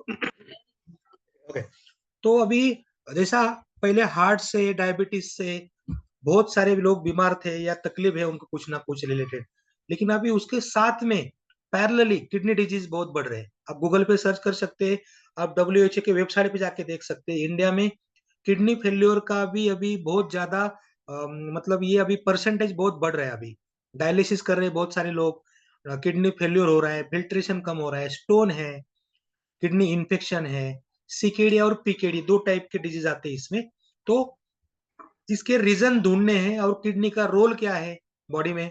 Okay, तो अभी जैसा पहले हार्ट से, डायबिटीज से बहुत सारे लोग बीमार थे या तकलीफ है उनको कुछ ना कुछ रिलेटेड, लेकिन अभी उसके साथ में पैरेलली किडनी डिजीज बहुत बढ़ रहे हैं। आप गूगल पे सर्च कर सकते हैं, आप डब्ल्यू एच के वेबसाइट पे जाके देख सकते हैं। इंडिया में किडनी फेल्योर का भी अभी बहुत ज्यादा मतलब ये अभी परसेंटेज बहुत बढ़ रहा है। अभी डायलिसिस कर रहे हैं बहुत सारे लोग, किडनी फेल्योर हो रहा है, फिल्ट्रेशन कम हो रहा है, स्टोन है, किडनी इन्फेक्शन है, सीकेडी और पीकेडी दो टाइप के डिजीज आते हैं इसमें। तो इसके रीजन ढूंढने हैं और किडनी का रोल क्या है बॉडी में,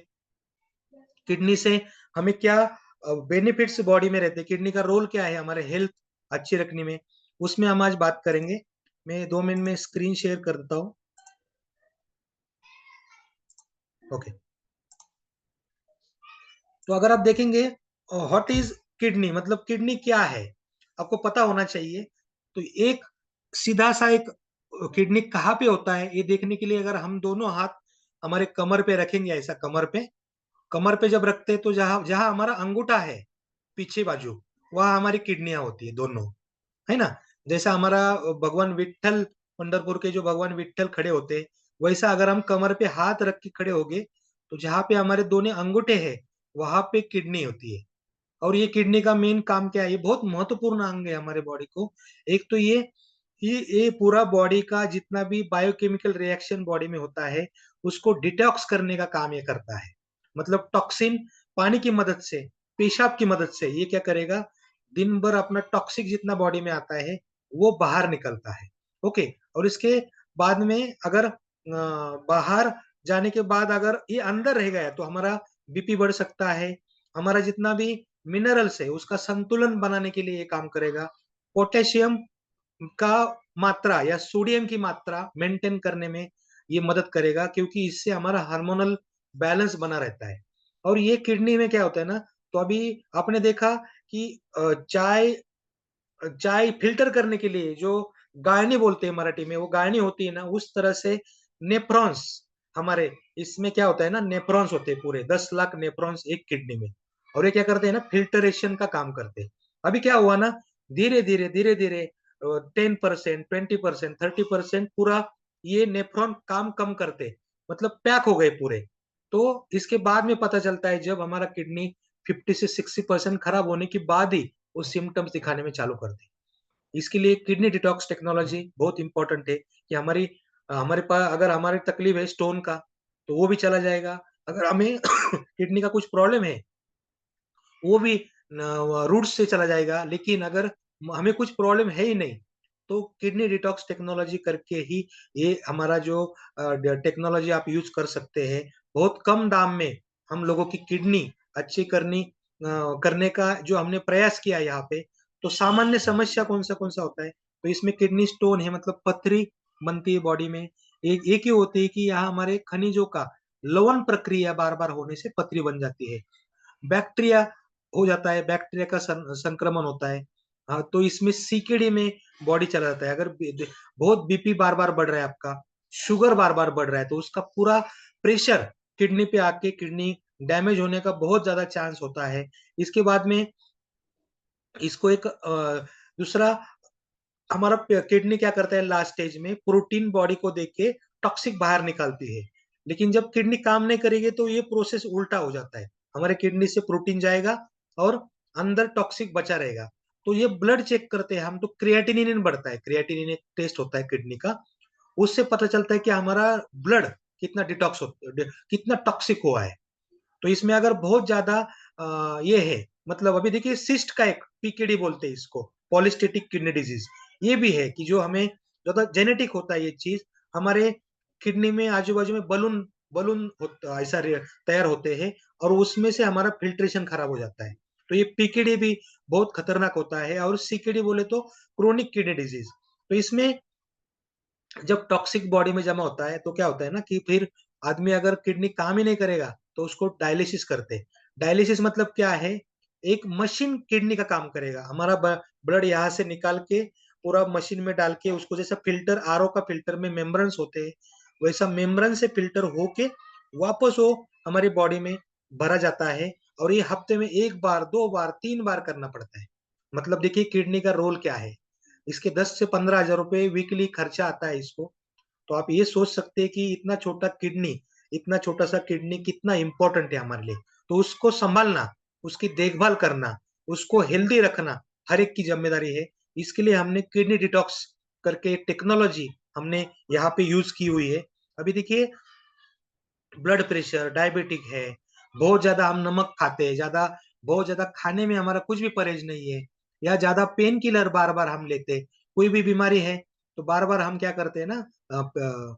किडनी से हमें क्या बेनिफिट्स बॉडी में रहते हैं, किडनी का रोल क्या है हमारे हेल्थ अच्छी रखने में, उसमें हम आज बात करेंगे। मैं 2 मिनट में स्क्रीन शेयर कर देता हूँ। ओके, तो अगर आप देखेंगे व्हाट इज किडनी, मतलब किडनी क्या है आपको पता होना चाहिए। तो एक सीधा सा एक किडनी कहाँ पे होता है ये देखने के लिए अगर हम दोनों हाथ हमारे कमर पे रखेंगे, ऐसा कमर पे जब रखते हैं तो जहां जहां हमारा अंगूठा है पीछे बाजू, वहां हमारी किडनियां होती है दोनों, है ना। जैसा हमारा भगवान विट्ठल, पंढरपुर के जो भगवान विट्ठल खड़े होते हैं, वैसा अगर हम कमर पे हाथ रख के खड़े होगे तो जहाँ पे हमारे दोनों अंगूठे हैं वहां पे किडनी होती है। और ये किडनी का मेन काम क्या है, ये बहुत महत्वपूर्ण अंग है हमारे बॉडी को। एक तो ये पूरा बॉडी का जितना भी बायोकेमिकल रिएक्शन बॉडी में होता है उसको डिटॉक्स करने का काम ये करता है। मतलब टॉक्सिन पानी की मदद से, पेशाब की मदद से ये क्या करेगा, दिन भर अपना टॉक्सिक जितना बॉडी में आता है वो बाहर निकलता है। ओके, और इसके बाद में अगर बाहर जाने के बाद अगर ये अंदर रह गया तो हमारा बीपी बढ़ सकता है, हमारा जितना भी मिनरल्स है उसका संतुलन बनाने के लिए ये काम करेगा। पोटेशियम का मात्रा या सोडियम की मात्रा मेंटेन करने में ये मदद करेगा, क्योंकि इससे हमारा हार्मोनल बैलेंस बना रहता है। और ये किडनी में क्या होता है ना, तो अभी आपने देखा कि चाय चाय फिल्टर करने के लिए जो गाळणी बोलते हैं मराठी में, वो गाळणी होती है ना, उस तरह से नेफ्रॉन्स हमारे इसमें क्या होता है ना, नेफ्रॉन्स होते हैं पूरे 10 लाख नेफ्रॉन्स एक किडनी में। और ये क्या करते हैं ना, फिल्टरेशन का काम करते हैं। अभी क्या हुआ ना, धीरे धीरे 10%, 20%, 30% पूरा ये नेफ्रॉन काम कम करते, मतलब पैक हो गए पूरे। तो इसके बाद में पता चलता है जब हमारा किडनी 50 से 60% खराब होने के बाद ही वो सिम्टम्स दिखाने में चालू कर दे। इसके लिए किडनी डिटॉक्स टेक्नोलॉजी बहुत इंपॉर्टेंट है कि हमारे पास अगर हमारी तकलीफ है स्टोन का तो वो भी चला जाएगा। अगर हमें किडनी का कुछ प्रॉब्लम है वो भी रूट से चला जाएगा। लेकिन अगर हमें कुछ प्रॉब्लम है ही नहीं तो किडनी डिटॉक्स टेक्नोलॉजी करके ही ये हमारा जो टेक्नोलॉजी आप यूज कर सकते हैं। बहुत कम दाम में हम लोगों की किडनी अच्छी करने का जो हमने प्रयास किया यहाँ पे। तो सामान्य समस्या कौन सा होता है, तो इसमें किडनी स्टोन है, मतलब पथरी बनती है बॉडी में। एक ही होती है कि यहाँ हमारे खनिजों का लवण प्रक्रिया बार बार होने से पथरी बन जाती है। बैक्टीरिया हो जाता है, बैक्टीरिया का संक्रमण होता है। हाँ, तो इसमें सीकेडी में बॉडी चला जाता है। अगर बहुत बीपी बार बार बढ़ रहा है आपका, शुगर बार बार बढ़ रहा है, तो उसका पूरा प्रेशर किडनी पे आके किडनी डैमेज होने का बहुत ज्यादा चांस होता है। इसके बाद में इसको एक दूसरा हमारा किडनी क्या करता है, लास्ट स्टेज में प्रोटीन बॉडी को देख के टॉक्सिक बाहर निकालती है। लेकिन जब किडनी काम नहीं करेगी तो ये प्रोसेस उल्टा हो जाता है, हमारे किडनी से प्रोटीन जाएगा और अंदर टॉक्सिक बचा रहेगा। तो ये ब्लड चेक करते हैं हम, तो क्रिएटिनिन बढ़ता है, क्रिएटिनिन एक टेस्ट होता है किडनी का, उससे पता चलता है कि हमारा ब्लड कितना डिटॉक्स कितना टॉक्सिक हुआ है। तो इसमें अगर बहुत ज्यादा ये है, मतलब अभी देखिए सिस्ट का एक पीकेडी बोलते हैं इसको, पॉलिस्टेटिक किडनी डिजीज, ये भी है कि जो हमें ज्यादा जेनेटिक होता है ये चीज। हमारे किडनी में आजू बाजू में बलून बलून ऐसा तैयार होते हैं और उसमें से हमारा फिल्ट्रेशन खराब हो जाता है। तो ये पीकेडी भी बहुत खतरनाक होता है। और सीकेडी बोले तो क्रोनिक किडनी डिजीज। तो इसमें जब टॉक्सिक बॉडी में जमा होता है तो क्या होता है ना कि फिर आदमी अगर किडनी काम ही नहीं करेगा तो उसको डायलिसिस करते हैं। डायलिसिस मतलब क्या है, एक मशीन किडनी का काम करेगा, हमारा ब्लड यहाँ से निकाल के पूरा मशीन में डाल के उसको, जैसा फिल्टर आरओ का फिल्टर में मेम्ब्रेन्स होते हैं वैसा मेम्ब्रेन से फिल्टर होके वापस वो हमारी बॉडी में भरा जाता है। और ये हफ्ते में 1 बार 2 बार 3 बार करना पड़ता है। मतलब देखिए किडनी का रोल क्या है। इसके 10 से 15,000 रुपए वीकली खर्चा आता है इसको। तो आप ये सोच सकते हैं कि इतना छोटा-सा किडनी कितना इम्पोर्टेंट है हमारे लिए। तो उसको सँभालना, उसकी देखभाल करना, उसको हेल्दी रखना, हर एक की ज़िम्मेदारी है। इसके लिए हमने किडनी डिटॉक्स करके टेक्नोलॉजी हमने यहाँ पे यूज़ की हुई है। अभी देखिए ब्लड प्रेशर, डायबिटिक है, बहुत ज़्यादा हम नमक खाते हैं, बहुत ज़्यादा खाने में हमारा कुछ भी परहेज़ नहीं है, या ज़्यादा पेन किलर बार-बार हम लेते हैं। कोई भी बीमारी है, तो बार-बार हम क्या करते हैं ना अ, प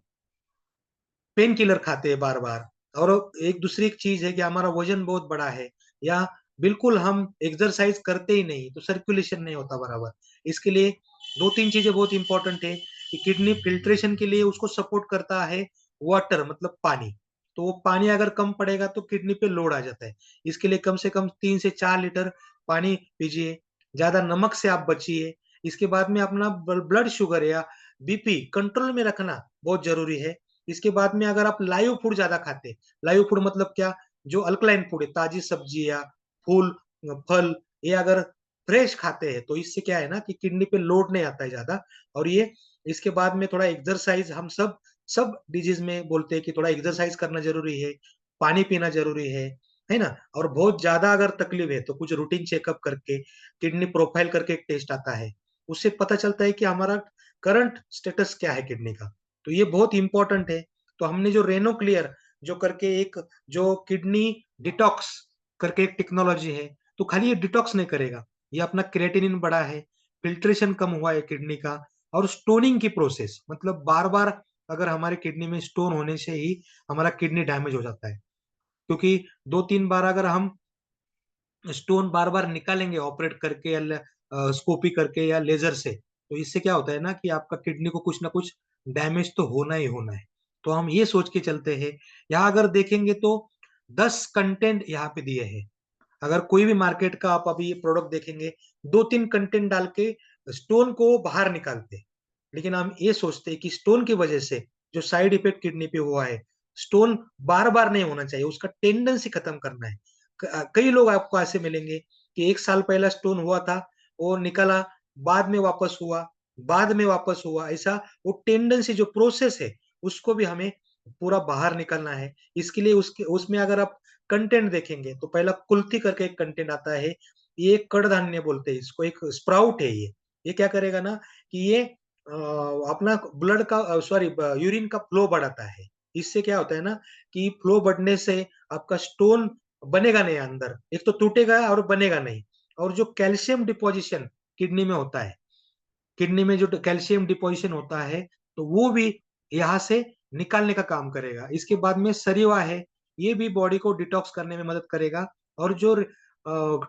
पेन किलर खाते हैं बार-बार। और एक दूसरी एक चीज़ है कि हमारा वज़न बहुत बड़ा है, या बिल्कुल हम एक्सरसाइज़ करते ही नहीं, तो सर्कुलेशन नहीं होता बराबर। इसके लिए 2-3 चीज़ें बहुत इम्पोर्टेंट है कि किडनी फ़िल्ट्रेशन के लिए उसको सपोर्ट करता है वाटर, मतलब पानी। तो वो पानी अगर कम पड़ेगा तो किडनी पे लोड आ जाता है। इसके लिए कम से कम 3 से 4 लीटर पानी पीजिए, ज़्यादा नमक से आप बचिए। इसके बाद में अपना ब्लड शुगर या बीपी कंट्रोल में रखना बहुत ज़रूरी है। इसके बाद में अगर आप लाइव फूड ज़्यादा खाते हैं, लाइव फूड मतलब क्या? जो अल्कलाइन फूड है, ताज़ी सब्जियाँ, फूल फल, ये अगर फ्रेश खाते हैं, तो इससे क्या है ना कि किडनी पे लोड नहीं आता है ज़्यादा। और ये इसके बाद में थोड़ा एक्सरसाइज़, हम सब डिजीज़ में बोलते हैं कि थोड़ा एक्सरसाइज़ करना ज़रूरी है, पानी पीना ज़रूरी है ना? और बहुत ज़्यादा अगर तकलीफ है, तो कुछ रूटीन चेकअप करके, किडनी प्रोफाइल करके एक टेस्ट आता है, उससे पता चलता है कि हमारा करंट स्टेटस क्या है किडनी का। तो ये बहुत इम्पोर्टेंट है। तो हमने जो रेनो क्लियर जो करके एक जो किडनी डिटॉक्स करके एक टेक्नोलॉजी है, तो खाली ये डिटॉक्स नहीं करेगा, ये अपना क्रिएटिनिन बढ़ा है, फिल्ट्रेशन कम हुआ है किडनी का, और स्टोनिंग की प्रोसेस, मतलब बार-बार अगर हमारे किडनी में स्टोन होने से ही हमारा किडनी डैमेज हो जाता है। क्योंकि 2-3 बार अगर हम स्टोन बार-बार निकालेंगे ऑपरेट करके या स्कोपी करके या लेज़र से, तो इससे क्या होता है ना कि आपका किडनी को कुछ ना कुछ डैमेज तो होना ही होना है। तो हम ये सोच के चलते हैं, यहाँ अगर देखेंगे तो 10 कंटेंट यहाँ पे दिए हैं। अगर कोई भी मार्केट का आप अभी ये प्रोडक्ट देखेंगे, 2-3 कंटेंट डाल के स्टोन को बाहर निकालते हैं। लेकिन हम ये सोचते हैं कि स्टोन की वजह से जो साइड इफेक्ट किडनी पे हुआ है, स्टोन बार-बार नहीं होना चाहिए, उसका टेंडेंसी खत्म करना है। कई लोग आपको ऐसे मिलेंगे कि 1 साल पहला स्टोन हुआ था, वो निकला, बाद में वापस हुआ, ऐसा वो टेंडेंसी जो प्रोसेस है, उसको भी हमें पूरा बाहर निकालना है। इसके लिए उसके उसमें अगर आप कंटेंट देखेंगे, तो पहला कुल्थी करके एक कंटेंट आता है। ये एक कड़धान्य बोलते हैं इसको, एक स्प्राउट है ये। ये क्या करेगा ना कि ये अपना ब्लड का सॉरी ब यूरिन का फ्लो बढ़ाता है। इससे क्या होता है ना कि फ्लो बढ़ने से आपका स्टोन बनेगा नहीं अंदर। एक तो टूटेगा और बनेगा नहीं। और जो कैल्शियम डिपोज़िशन किडनी में होता है, किडनी में जो कैल्शियम डिपोज़िशन होता है, तो वो भी यहाँ से निकालने का काम करेगा। इसके बाद में सरिवा है, ये भी बॉडी को डिटॉक्स करने में मदद करेगा। और जो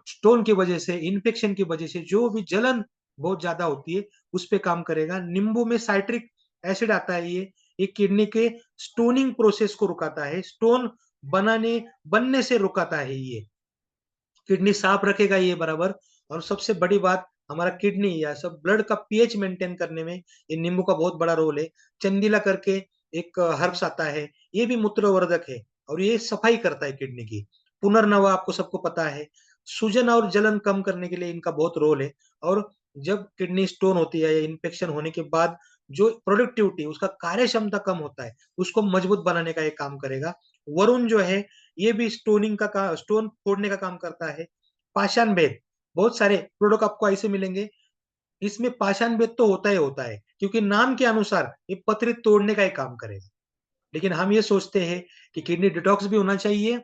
स्टोन की वजह से, इन्फेक्शन की वजह से जो भी जलन बहुत ज़्यादा होती है, उस पे काम करेगा। नींबू में साइट्रिक एसिड आता है ये किडनी के स्टोनिंग प्रोसेस को रुकाता है, स्टोन बनने से रुकाता है ये। किडनी साफ रखेगा ये बराबर। और सबसे बड़ी बात, हमारा किडनी या सब ब्लड का पीएच मेंटेन करने में ये नींबू का बहुत बड़ा रोल है। चंदीला करके एक हर्ब्स आता है, ये भी मूत्रवर्धक है और ये सफाई करता है किडनी की। पुनर्नवा आपको सबको पता है, सूजन और जलन कम करने के लिए इनका बहुत रोल है। और जब किडनी स्टोन होती है या इन्फेक्शन होने के बाद जो प्रोडक्टिविटी, उसका कार्य क्षमता कम होता है, उसको मजबूत बनाने का ये काम करेगा। वरुण जो है, ये भी स्टोन फोड़ने का काम करता है। पाषाण भेद, बहुत सारे प्रोडक्ट आपको ऐसे मिलेंगे, इसमें पाषाण भेद तो होता ही होता है, क्योंकि नाम के अनुसार ये पथरी तोड़ने का ही काम करेगा। लेकिन हम ये सोचते हैं कि किडनी डिटॉक्स भी होना चाहिए,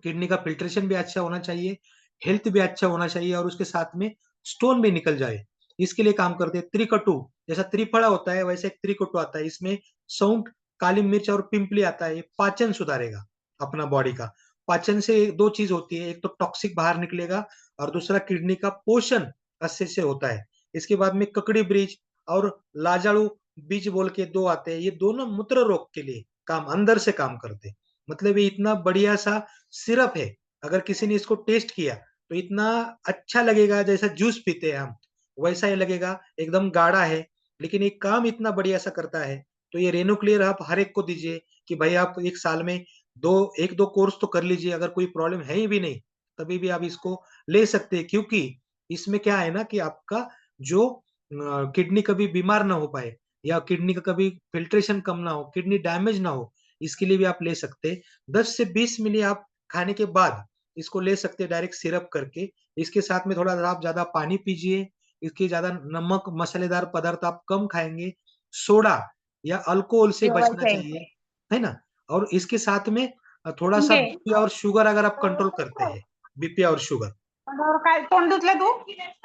किडनी का फ़िल्ट्रेशन भी अच्छा होना चाहिए, हेल्थ भी अच्छा होना चाहिए और उसके साथ में स्टोन भी निकल जाए। इसके लिए काम करते हैं त्रिकटु, जैसा त्रिफला होता है वैसे एक त्रिकटु आता है। इसमें सौंठ, काली मिर्च और पिंपली आता है। ये पाचन सुधारेगा अपना बॉडी का। पाचन से 2 चीज़ होती है, एक तो टॉक्सिक बाहर निकलेगा और दूसरा किडनी का पोषण अच्छे से होता है। इसके बाद में ककड़ी ब्रिज और लाजाळू बीज बोल के 2 आते हैं। ये दोनों मूत्र रोग के लिए अंदर से काम करते हैं। मतलब ये इतना बढ़िया-सा सिरप है, अगर किसी ने इसको टेस्ट किया, तो इतना अच्छा लगेगा जैसा जूस पीते हैं हम, वैसा ही लगेगा, एकदम गाढ़ा है, लेकिन ये काम इतना बढ़िया-सा करता है। तो ये रेनोक्लियर आप हर एक को दीजिए कि भाई आप 1 साल में 1-2 कोर्स तो कर लीजिए, अगर कोई प्रॉब्लम है ही भी नहीं, तभी भी आप इसको ले सकते हैं। क्योंकि इसमें क्या है ना कि आपका जो किडनी कभी बीमार ना हो पाए या किडनी का कभी फिल्ट्रेशन कम ना हो, किडनी डैमेज ना हो, इसके लिए भी आप ले सकते हैं। 10 से 20 मिली आप खाने के बाद इसको ले सकते हैं डायरेक्ट सिरप करके। इसके साथ में थोड़ा आप ज़्यादा पानी पीजिए, इसके ज़्यादा नमक, मसालेदार पदार्थ आप कम खाएँगे, सोडा या अल्कोहल से बचना जेवायचंय. चाहिए, है ना? और इसके साथ में थोड़ा-सा शिंगे. बीपी और शुगर अगर आप कंट्रोल करते हैं, बीपी और शुगर। तोंडावर काय तोंड धुतलं तू?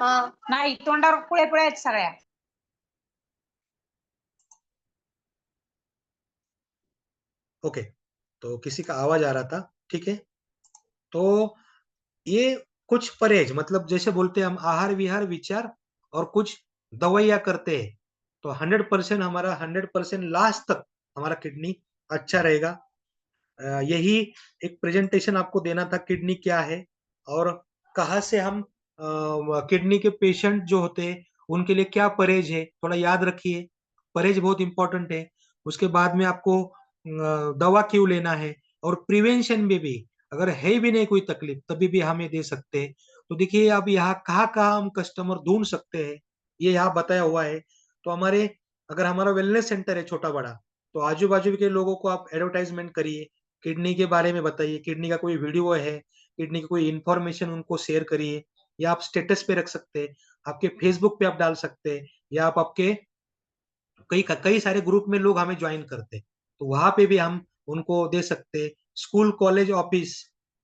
नाही, तोंडावर पुळे पुळे आहेत सगळ्या. ओके, तो किसी का आवाज़ आ रहा था, ठीक है? तो ये कुछ परहेज मतलब जैसे बोलते हैं हम आहार विहार विचार और कुछ दवाइयाँ करते हैं तो 100% हमारा 100% लास्ट तक हमारा किडनी अच्छा रहेगा। यही एक प्रेजेंटेशन आपको देना था किडनी क्या है और कहाँ से हम किडनी के पेशेंट जो होते हैं उनके लिए क्या परहेज है थोड़ा याद रखिए। परहेज बहुत इंपॉर्टेंट है। उसके बाद में आपको दवा क्यों लेना है और प्रिवेंशन में भी अगर है भी नहीं कोई तकलीफ तभी भी हमें दे सकते हैं। तो देखिए अब यहाँ कहाँ-कहाँ हम कस्टमर ढूँढ सकते हैं, ये यहाँ बताया हुआ है। तो हमारे अगर हमारा वेलनेस सेंटर है छोटा-बड़ा, तो आजू-बाजू के लोगों को आप एडवर्टाइज़मेंट करिए, किडनी के बारे में बताइए, किडनी का कोई वीडियो है, किडनी की कोई इन्फॉर्मेशन उनको शेयर करिए या आप स्टेटस पे रख सकते हैं, आपके फेसबुक पे आप डाल सकते हैं या आप आपके कई सारे ग्रुप में लोग हमें ज्वाइन करते हैं, तो वहाँ पे भी हम उनको दे सकते हैं। स्कूल, कॉलेज, ऑफिस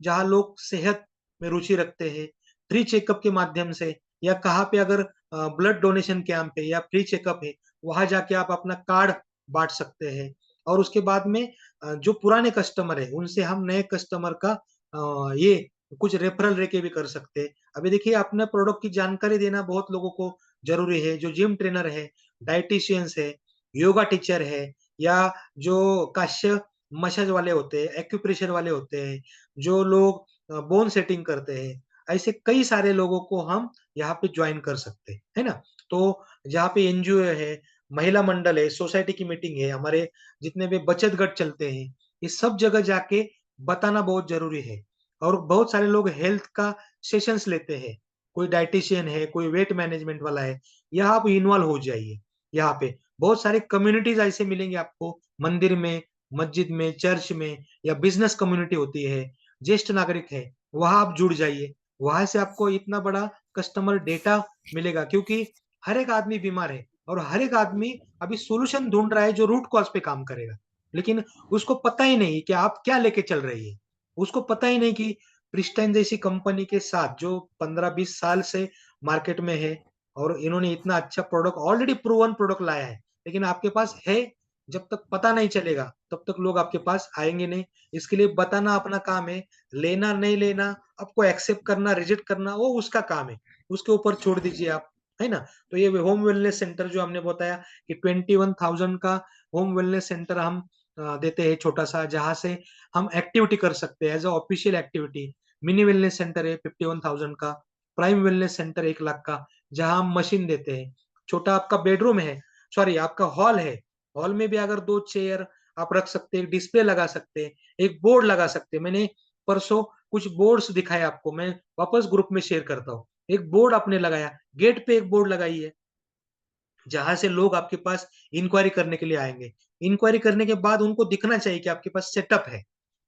जहाँ लोग सेहत में रुचि रखते हैं, फ्री चेकअप के माध्यम से या कहाँ पे अगर ब्लड डोनेशन कैंप है या फ्री चेकअप है, वहाँ जाके आप अपना कार्ड बाँट सकते हैं। और उसके बाद में जो पुराने कस्टमर हैं, उनसे हम नए कस्टमर का ये कुछ रेफरल लेके भी कर सकते हैं। अभी देखिए अपने प्रोडक्ट की जानकारी देना बहुत लोगों को ज़रूरी है, जो जिम ट्रेनर है, डायटीशियंस है, योगा टीचर है या जो काश्य मसाज वाले होते हैं, एक्यूप्रेशर वाले होते हैं, जो लोग बोन सेटिंग करते हैं, ऐसे कई सारे लोगों को हम यहाँ पे जॉइन कर सकते हैं, है ना? तो जहाँ पे एनजीओ है, महिला मंडल है, सोसाइटी की मीटिंग है, हमारे जितने भी बचत गट चलते हैं, ये सब जगह जाके बताना बहुत ज़रूरी है। और बहुत सारे लोग हेल्थ का सेशंस लेते हैं, कोई डायटीशियन है, कोई वेट मैनेजमेंट वाला है, यहाँ आप इन्वॉल्व हो जाइए, यहाँ पे। बहुत सारे कम्युनिटीज़ ऐसे मिलेंगे आपको मंदिर में, मस्जिद में, चर्च में या बिज़नेस कम्युनिटी होती है, ज्येष्ठ नागरिक है, वहाँ आप जुड़ जाइए। वहाँ से आपको इतना बड़ा कस्टमर डेटा मिलेगा क्योंकि हर एक आदमी बीमार है और हर एक आदमी अभी सॉल्यूशन ढूँढ रहा है जो रूट कॉज़ पे काम करेगा। लेकिन उसको पता ही नहीं कि आप क्या लेके चल रही है। उसको पता ही नहीं कि प्रिस्टाइन जैसी कंपनी के साथ जो 15-20 साल से मार्केट में है और इन्होंने इतना अच्छा प्रोडक्ट ऑलरेडी प्रूवन प्रोडक्ट लाया है। लेकिन आपके पास है, जब तक पता नहीं चलेगा, तब तक लोग आपके पास आएँगे नहीं। इसके लिए बताना अपना काम है, लेना नहीं लेना, आपको एक्सेप्ट करना, रिजेक्ट करना वो उसका काम है। उसके ऊपर छोड़ दीजिए आप, है ना? तो ये होम वेलनेस सेंटर जो हमने बताया कि 21,000 का होम वेलनेस सेंटर हम देते हैं छोटा-सा, जहाँ से हम एक्टिविटी कर सकते हैं as a official activity. Mini wellness centre है 51,000 का, प्राइम वेलनेस सेंटर 1 लाख का, जहाँ हम मशीन देते हैं। छोटा आपका बेडरूम है, सॉरी आपका हॉल है, हॉल में भी अगर 2 चेयर आप रख सकते हैं, डिस्प्ले लगा सकते हैं, एक बोर्ड लगा सकते हैं। मैंने परसों कुछ बोर्ड्स दिखाए आपको, मैं वापस ग्रुप में शेयर करता हूँ। एक बोर्ड आपने लगाया, गेट पे एक बोर्ड लगाइए। जहाँ से लोग आपके पास इंक्वायरी करने के लिए आएँगे। इंक्वायरी करने के बाद उनको दिखना चाहिए कि आपके पास सेटअप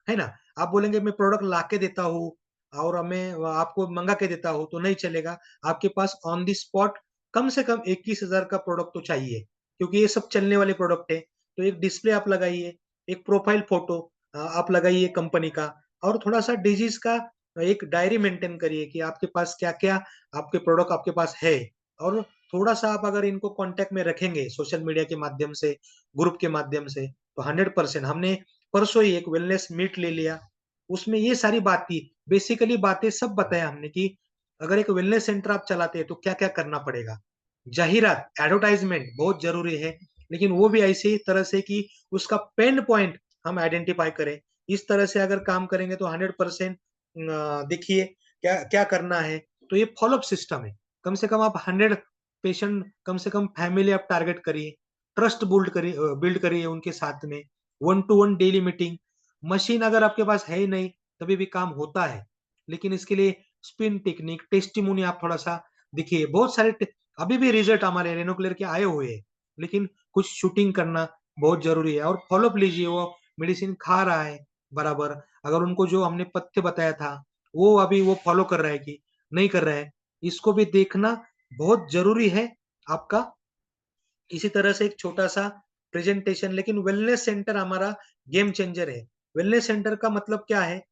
है ना? आप बोलेंगे मैं प्रोडक्ट लाके देता हूँ और मैं आपको मँगा के देता हूँ, तो नहीं चलेगा। आपके पास ऑन द स्पॉट कम से कम 21,000 का प्रोडक्ट तो चाहिए, क्योंकि ये सब चलने वाले प्रोडक्ट है। तो एक डिस्प्ले आप लगाइए, एक प्रोफाइल फ़ोटो आप लगाइए कंपनी का और थोड़ा-सा डिजीज़ का एक डायरी मेंटेन करिए कि आपके पास क्या-क्या आपके प्रोडक्ट आपके पास है और थोड़ा-सा आप अगर इनको कॉन्टैक्ट में रखेंगे सोशल मीडिया के माध्यम से, ग्रुप के माध्यम से, तो 100% हमने परसों ही एक वेलनेस मीट ले लिया। उसमें ये सारी बात थी, बेसिकली बातें सब बताया हमने कि अगर एक वेलनेस सेंटर आप चलाते हैं तो क्या-क्या करना पड़ेगा। जाहिरात, एडवर्टाइज़मेंट बहुत ज़रूरी है, लेकिन वो भी ऐसी तरह से कि उसका पेन पॉइंट हम आइडेंटिफ़ाई करें। इस तरह से अगर काम करेंगे तो 100% देखिए क्या क्या करना है, तो ये फ़ॉलो अप सिस्टम है। कम से कम आप 100 पेशेंट कम से कम फैमिली आप टारगेट करिए, ट्रस्ट बिल्ड करिए उनके साथ में, one two one daily meeting. Machine अगर आपके पास है ही नहीं, तभी भी काम होता है। लेकिन इसके लिए स्पिन टेक्निक, टेस्टिमोनी आप थोड़ा-सा देखिए बहुत सारे अभी भी रिजल्ट हमारे रेनोक्लेयर के आए हुए हैं, लेकिन कुछ शूटिंग करना बहुत जरूरी है। और फॉलोअप लीजिए, वो मेडिसिन खा रहा है बराबर, अगर उनको जो हमने पथ्य बताया था वो अभी वो फॉलो कर रहा है कि नहीं कर रहा है, इसको भी देखना बहुत जरूरी है आपका। इसी तरह से एक छोटा सा प्रेजेंटेशन, लेकिन वेलनेस सेंटर हमारा गेम चेंजर है। वेलनेस सेंटर का मतलब क्या है